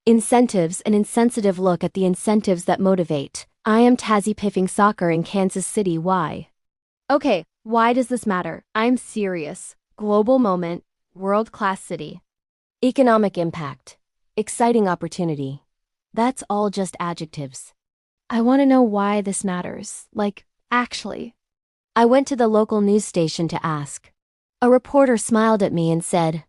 Incentives, an insensitive look at the incentives that motivate. I am Tazzie piffing soccer in Kansas City. Why? Okay, why does this matter? I'm serious. Global moment, world-class city. Economic impact. Exciting opportunity. That's all just adjectives. I want to know why this matters. Like, actually. I went to the local news station to ask. A reporter smiled at me and said,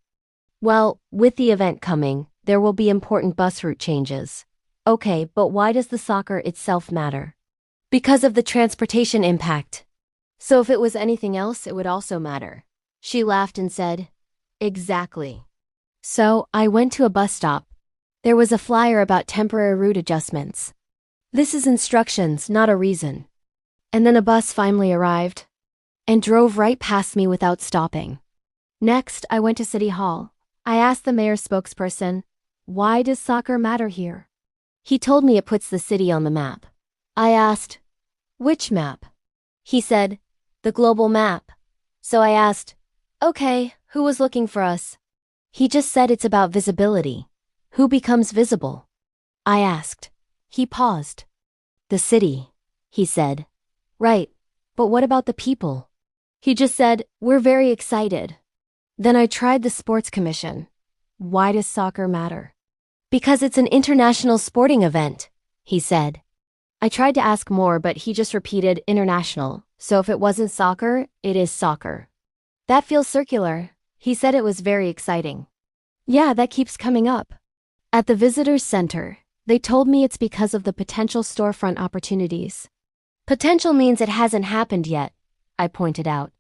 "Well, with the event coming, there will be important bus route changes." Okay, but why does the soccer itself matter? Because of the transportation impact. So if it was anything else, it would also matter. She laughed and said, "Exactly." So I went to a bus stop. There was a flyer about temporary route adjustments. This is instructions, not a reason. And then a bus finally arrived and drove right past me without stopping. Next, I went to City Hall. I asked the mayor's spokesperson, "Why does soccer matter here?" He told me it puts the city on the map. I asked, "Which map?" He said, "The global map." So I asked, "Okay, who was looking for us?" He just said it's about visibility. Who becomes visible? I asked. He paused. "The city," he said. "Right, but what about the people?" He just said, "We're very excited." Then I tried the sports commission. Why does soccer matter? Because it's an international sporting event, he said. I tried to ask more, but he just repeated international, so if it wasn't soccer, it is soccer. That feels circular. He said it was very exciting. Yeah, that keeps coming up. At the visitors center, they told me it's because of the potential storefront opportunities. Potential means it hasn't happened yet, I pointed out.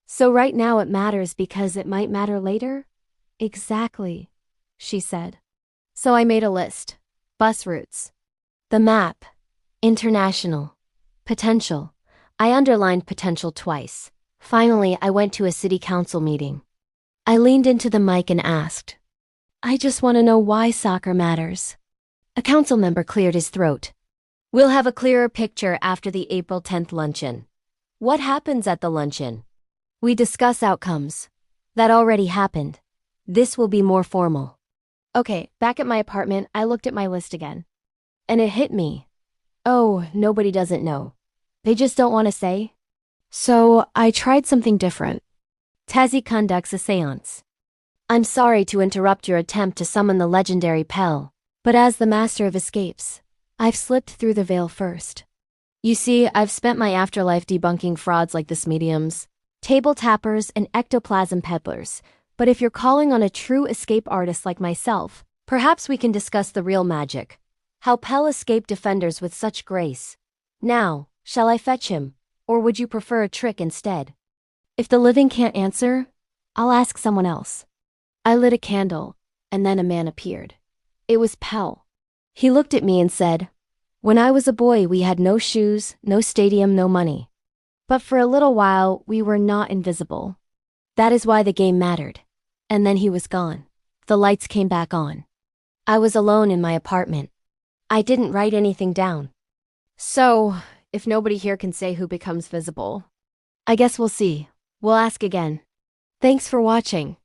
So right now it matters because it might matter later? Exactly, she said. So I made a list. Bus routes. The map. International. Potential. I underlined potential twice. Finally, I went to a city council meeting. I leaned into the mic and asked, "I just want to know why soccer matters." A council member cleared his throat. "We'll have a clearer picture after the April 10th luncheon." What happens at the luncheon? We discuss outcomes. That already happened. This will be more formal. Okay, back at my apartment, I looked at my list again. And it hit me. Oh, nobody doesn't know. They just don't want to say. So I tried something different. Tazzie conducts a seance. I'm sorry to interrupt your attempt to summon the legendary Pell, but as the master of escapes, I've slipped through the veil first. You see, I've spent my afterlife debunking frauds like this mediums, table tappers, and ectoplasm peddlers, but if you're calling on a true escape artist like myself, perhaps we can discuss the real magic. How Pell escaped defenders with such grace. Now, shall I fetch him, or would you prefer a trick instead? If the living can't answer, I'll ask someone else. I lit a candle, and then a man appeared. It was Pell. He looked at me and said, "When I was a boy, we had no shoes, no stadium, no money. But for a little while, we were not invisible. That is why the game mattered." And then he was gone. The lights came back on. I was alone in my apartment. I didn't write anything down. So, if nobody here can say who becomes visible, I guess we'll see. We'll ask again. Thanks for watching.